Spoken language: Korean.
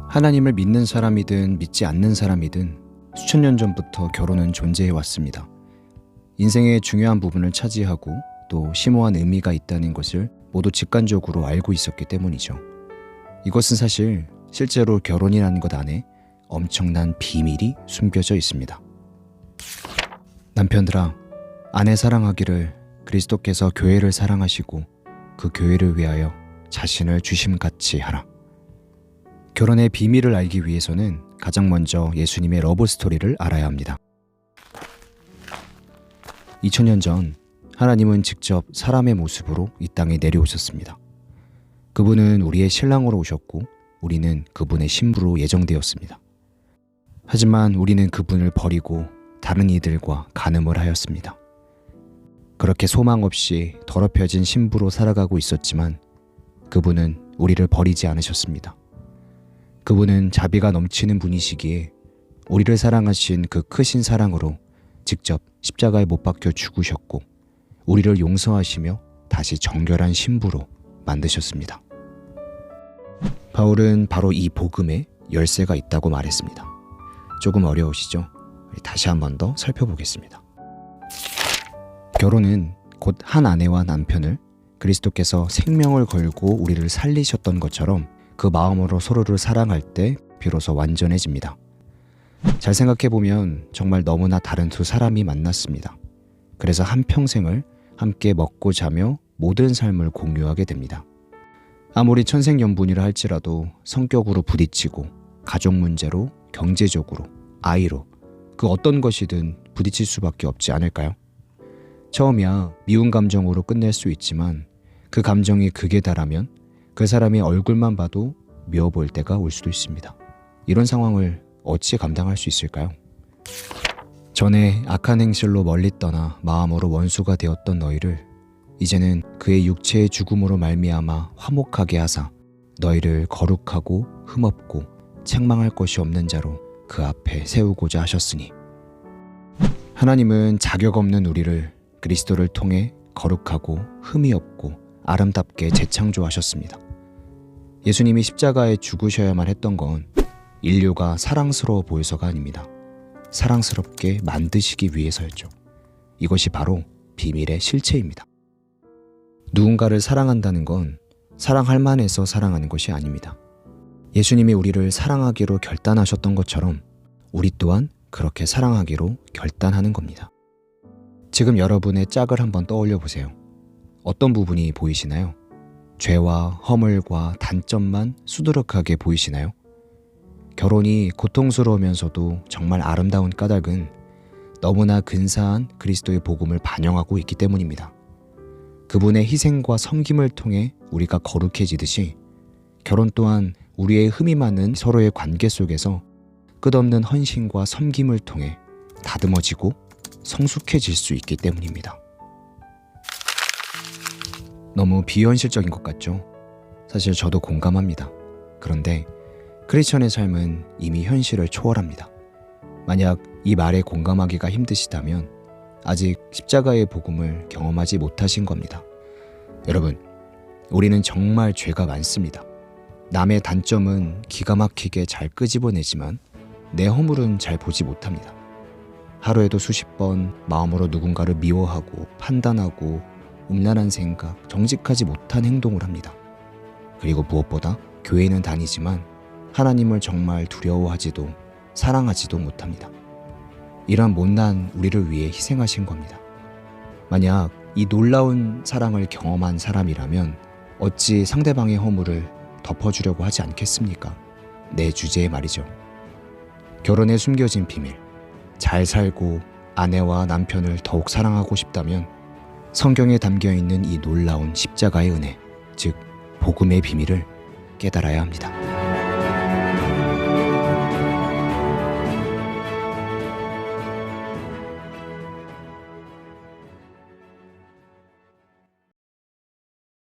하나님을 믿는 사람이든 믿지 않는 사람이든 수천 년 전부터 결혼은 존재해 왔습니다. 인생의 중요한 부분을 차지하고 또 심오한 의미가 있다는 것을 모두 직관적으로 알고 있었기 때문이죠. 이것은 사실 실제로 결혼이라는 것 안에 엄청난 비밀이 숨겨져 있습니다. 남편들아, 아내 사랑하기를 그리스도께서 교회를 사랑하시고 그 교회를 위하여 자신을 주심같이 하라. 결혼의 비밀을 알기 위해서는 가장 먼저 예수님의 러브 스토리를 알아야 합니다. 2000년 전 하나님은 직접 사람의 모습으로 이 땅에 내려오셨습니다. 그분은 우리의 신랑으로 오셨고 우리는 그분의 신부로 예정되었습니다. 하지만 우리는 그분을 버리고 다른 이들과 간음을 하였습니다. 그렇게 소망 없이 더럽혀진 신부로 살아가고 있었지만 그분은 우리를 버리지 않으셨습니다. 그분은 자비가 넘치는 분이시기에 우리를 사랑하신 그 크신 사랑으로 직접 십자가에 못 박혀 죽으셨고 우리를 용서하시며 다시 정결한 신부로 만드셨습니다. 바울은 바로 이 복음에 열쇠가 있다고 말했습니다. 조금 어려우시죠? 다시 한 번 더 살펴보겠습니다. 결혼은 곧 한 아내와 남편을 그리스도께서 생명을 걸고 우리를 살리셨던 것처럼 그 마음으로 서로를 사랑할 때 비로소 완전해집니다. 잘 생각해보면 정말 너무나 다른 두 사람이 만났습니다. 그래서 한평생을 함께 먹고 자며 모든 삶을 공유하게 됩니다. 아무리 천생연분이라 할지라도 성격으로 부딪히고 가족 문제로, 경제적으로, 아이로 그 어떤 것이든 부딪힐 수밖에 없지 않을까요? 처음이야 미운 감정으로 끝낼 수 있지만 그 감정이 극에 달하면 그 사람의 얼굴만 봐도 미워 보일 때가 올 수도 있습니다. 이런 상황을 어찌 감당할 수 있을까요? 전에 악한 행실로 멀리 떠나 마음으로 원수가 되었던 너희를 이제는 그의 육체의 죽음으로 말미암아 화목하게 하사 너희를 거룩하고 흠없고 책망할 것이 없는 자로 그 앞에 세우고자 하셨으니 하나님은 자격 없는 우리를 그리스도를 통해 거룩하고 흠이 없고 아름답게 재창조하셨습니다. 예수님이 십자가에 죽으셔야만 했던 건 인류가 사랑스러워 보여서가 아닙니다. 사랑스럽게 만드시기 위해서였죠. 이것이 바로 비밀의 실체입니다. 누군가를 사랑한다는 건 사랑할 만해서 사랑하는 것이 아닙니다. 예수님이 우리를 사랑하기로 결단하셨던 것처럼 우리 또한 그렇게 사랑하기로 결단하는 겁니다. 지금 여러분의 짝을 한번 떠올려 보세요. 어떤 부분이 보이시나요? 죄와 허물과 단점만 수두룩하게 보이시나요? 결혼이 고통스러우면서도 정말 아름다운 까닭은 너무나 근사한 그리스도의 복음을 반영하고 있기 때문입니다. 그분의 희생과 섬김을 통해 우리가 거룩해지듯이 결혼 또한 우리의 흠이 많은 서로의 관계 속에서 끝없는 헌신과 섬김을 통해 다듬어지고 성숙해질 수 있기 때문입니다. 너무 비현실적인 것 같죠? 사실 저도 공감합니다. 그런데 크리스천의 삶은 이미 현실을 초월합니다. 만약 이 말에 공감하기가 힘드시다면 아직 십자가의 복음을 경험하지 못하신 겁니다. 여러분, 우리는 정말 죄가 많습니다. 남의 단점은 기가 막히게 잘 끄집어내지만 내 허물은 잘 보지 못합니다. 하루에도 수십 번 마음으로 누군가를 미워하고 판단하고 음란한 생각, 정직하지 못한 행동을 합니다. 그리고 무엇보다 교회는 다니지만 하나님을 정말 두려워하지도 사랑하지도 못합니다. 이러한 못난 우리를 위해 희생하신 겁니다. 만약 이 놀라운 사랑을 경험한 사람이라면 어찌 상대방의 허물을 덮어주려고 하지 않겠습니까? 내 주제에 말이죠. 결혼에 숨겨진 비밀, 잘 살고 아내와 남편을 더욱 사랑하고 싶다면 성경에 담겨있는 이 놀라운 십자가의 은혜, 즉 복음의 비밀을 깨달아야 합니다.